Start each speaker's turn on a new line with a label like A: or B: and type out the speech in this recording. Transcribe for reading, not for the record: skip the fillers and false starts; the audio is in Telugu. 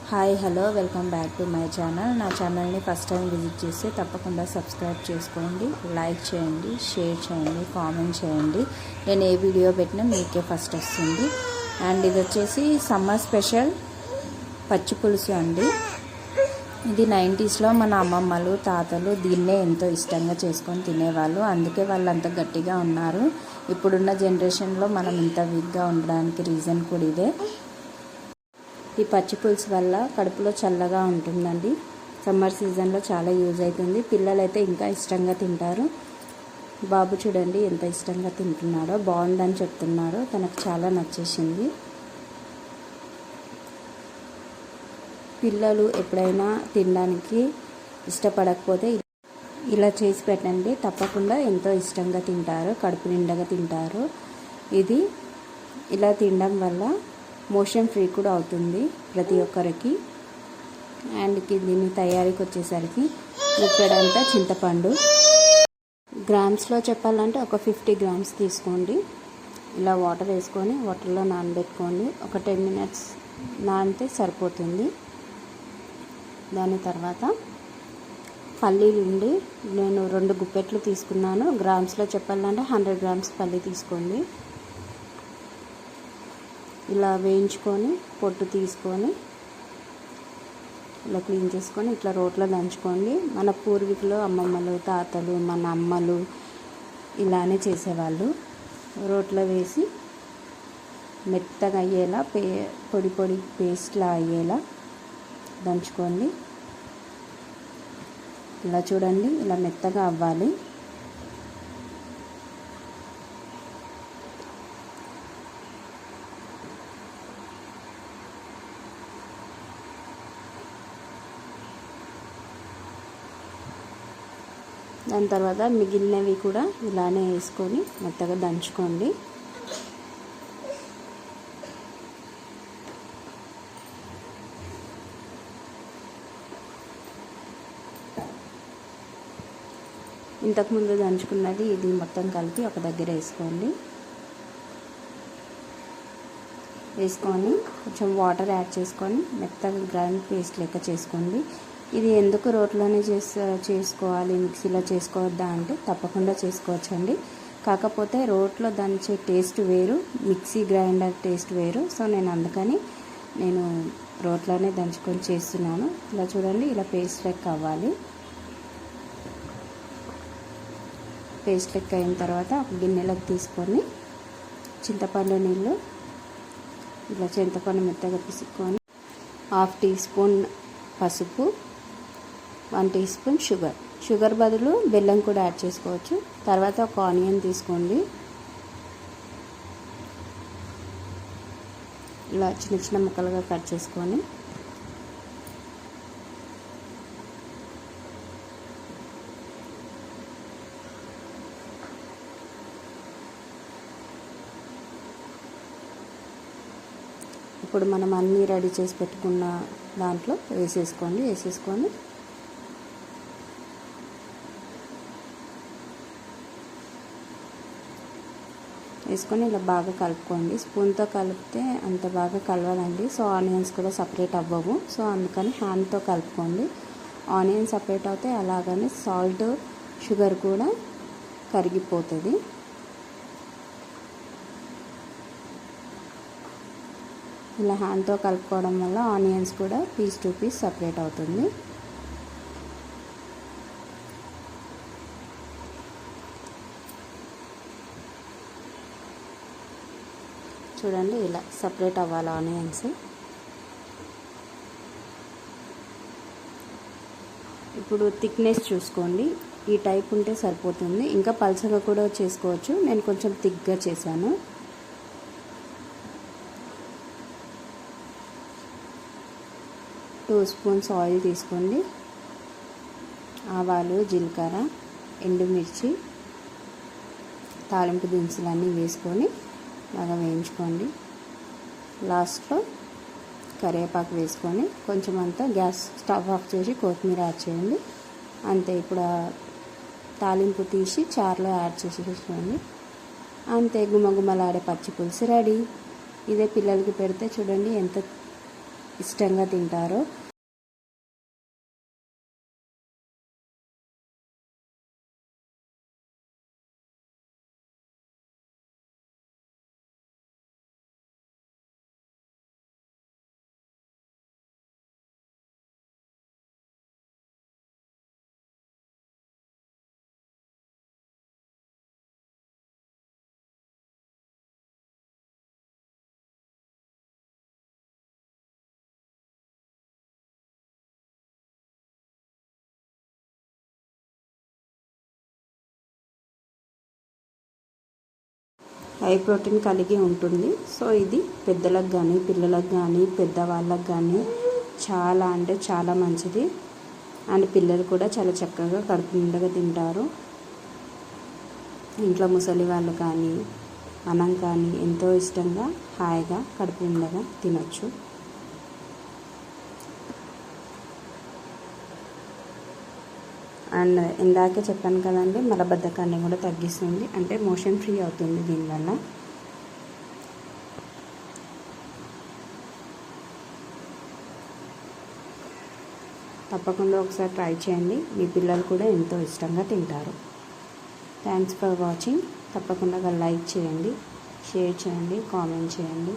A: Hi hello welcome back to my channel. నా ఛానల్ని ఫస్ట్ టైం విజిట్ చేస్తే తప్పకుండా సబ్స్క్రైబ్ చేసుకోండి, లైక్ చేయండి, షేర్ చేయండి, కామెంట్ చేయండి. నేను ఏ వీడియో పెట్టినా మీకే ఫస్ట్ వస్తుంది. అండ్ ఇది వచ్చేసి సమ్మర్ స్పెషల్ పచ్చి పులుసు అండి. ఇది 90స్లో మన అమ్మమ్మలు తాతలు దీన్నే ఎంతో ఇష్టంగా చేసుకొని తినేవాళ్ళు. అందుకే వాళ్ళు అంత గట్టిగా ఉన్నారు. ఇప్పుడున్న జనరేషన్లో మనం ఇంత వీక్గా ఉండడానికి రీజన్ కూడా ఇదే. ఈ పచ్చి పులుసు వల్ల కడుపులో చల్లగా ఉంటుందండి. సమ్మర్ సీజన్లో చాలా యూజ్ అవుతుంది. పిల్లలైతే ఇంకా ఇష్టంగా తింటారు. బాబు చూడండి ఎంత ఇష్టంగా తింటున్నాడో, బాగుందని చెప్తున్నాడో, తనకు చాలా నచ్చేసింది. పిల్లలు ఎప్పుడైనా తినడానికి ఇష్టపడకపోతే ఇలా చేసి పెట్టండి, తప్పకుండా ఎంతో ఇష్టంగా తింటారు, కడుపు నిండగా తింటారు. ఇది ఇలా తినడం వల్ల మోషన్ ఫ్రీ కూడా అవుతుంది ప్రతి ఒక్కరికి. అండ్ దీని తయారీకి వచ్చేసరికి ఇక్కడంతా చింతపండు గ్రామ్స్లో చెప్పాలంటే ఒక 50 గ్రామ్స్ తీసుకోండి. ఇలా వాటర్ వేసుకొని వాటర్లో నానబెట్టుకోండి. ఒక 10 మినిట్స్ నానితే సరిపోతుంది. దాని తర్వాత పల్లీలు ఉండి నేను 2 గుప్పెట్లు తీసుకున్నాను. గ్రామ్స్లో చెప్పాలంటే 100 గ్రామ్స్ పల్లీ తీసుకోండి. ఇలా వేయించుకొని పొట్టు తీసుకొని ఇలా క్లీన్ చేసుకొని ఇట్లా రోట్లో దంచుకోండి. మన పూర్వీకులు అమ్మమ్మలు తాతలు మన అమ్మలు ఇలానే చేసేవాళ్ళు. రోట్లో వేసి మెత్తగా అయ్యేలా పొడి పొడి పేస్ట్లా అయ్యేలా దంచుకోండి. ఇలా చూడండి, ఇలా మెత్తగా అవ్వాలి. దాని తర్వాత మిగిలినవి కూడా ఇలానే వేసుకొని మెత్తగా దంచుకోండి. ఇంతకుముందు దంచుకున్నది ఇది మొత్తం కలిపి ఒక దగ్గర వేసుకోండి. వేసుకొని కొంచెం వాటర్ యాడ్ చేసుకొని మెత్తగా గ్రైండ్ పేస్ట్ లెక్క చేసుకోండి. ఇది ఎందుకు రోట్లోనే చేసుకోవాలి, మిక్సీలో చేసుకోవద్దా అంటే తప్పకుండా చేసుకోవచ్చండి. కాకపోతే రోట్లో దంచే టేస్ట్ వేరు, మిక్సీ గ్రైండర్ టేస్ట్ వేరు. సో నేను అందుకని రోట్లోనే దంచుకొని చేస్తున్నాను. ఇలా చూడండి, ఇలా పేస్ట్ లెక్క అవ్వాలి. పేస్ట్ లెక్క అయిన తర్వాత ఒక గిన్నెలోకి తీసుకొని చింతపండు నీళ్ళు ఇలా చింతపండు మెత్తగా పిసుక్కొని 1/2 టీ స్పూన్ పసుపు, 1 టీ స్పూన్ షుగర్ బదులు బెల్లం కూడా యాడ్ చేసుకోవచ్చు. తర్వాత ఒక ఆనియన్ తీసుకోండి. ఇలా చిన్న చిన్న ముక్కలుగా కట్ చేసుకొని ఇప్పుడు మనం అన్నీ రెడీ చేసి పెట్టుకున్న దాంట్లో వేసేసుకొని ఇలా బాగా కలుపుకోండి. స్పూన్తో కలిపితే అంత బాగా కలవదండి. సో ఆనియన్స్ కూడా సపరేట్ అవ్వవు. సో అందుకని హ్యాండ్తో కలుపుకోండి. ఆనియన్ సపరేట్ అవుతే అలాగనే సాల్ట్ షుగర్ కూడా కరిగిపోతుంది. ఇలా హ్యాండ్తో కలుపుకోవడం వల్ల ఆనియన్స్ కూడా పీస్ టు పీస్ సపరేట్ అవుతుంది. చూడండి, ఇలా సపరేట్ అవ్వాలి ఆనియన్స్. ఇప్పుడు థిక్నెస్ చూసుకోండి. ఈ టైప్ ఉంటే సరిపోతుంది. ఇంకా పల్చగా కూడా చేసుకోవచ్చు. నేను కొంచెం థిక్గా చేశాను. టూ స్పూన్స్ ఆయిల్ తీసుకోండి. ఆవాలు, జీలకర్ర, ఎండుమిర్చి, తాలింపు దినుసులన్నీ వేసుకొని బాగా వేయించుకోండి. లాస్ట్లో కరివేపాకు వేసుకొని కొంచెం అంతా గ్యాస్ స్టవ్ ఆఫ్ చేసి కొత్తిమీర యాడ్ చేయండి. అంతే. ఇప్పుడు తాలింపు తీసి చారులో యాడ్ చేసేసుకోండి. అంతే, గుమగుమలాడే పచ్చి పులుసు రెడీ. ఇదే పిల్లలకి పెడితే చూడండి ఎంత ఇష్టంగా తింటారో. హై ప్రోటీన్ కలిగి ఉంటుంది. సో ఇది పెద్దలకు కానీ పిల్లలకు కానీ పెద్దవాళ్ళకు కానీ చాలా అంటే చాలా మంచిది. అండ్ పిల్లలు కూడా చాలా చక్కగా కడుపు నిండుగా తింటారు. ఇంట్లో ముసలి వాళ్ళు కానీ అన్నం కానీ ఎంతో ఇష్టంగా హాయిగా కడుపు నిండుగా తినొచ్చు. అండ్ ఇందాకే చెప్పాను కదండి, మలబద్ధకాన్ని కూడా తగ్గిస్తుంది, అంటే మోషన్ ఫ్రీ అవుతుంది దీనివల్ల. తప్పకుండా ఒకసారి ట్రై చేయండి, మీ పిల్లలు కూడా ఎంతో ఇష్టంగా తింటారు. Thanks for watching. తప్పకుండా లైక్ చేయండి, షేర్ చేయండి, కామెంట్ చేయండి.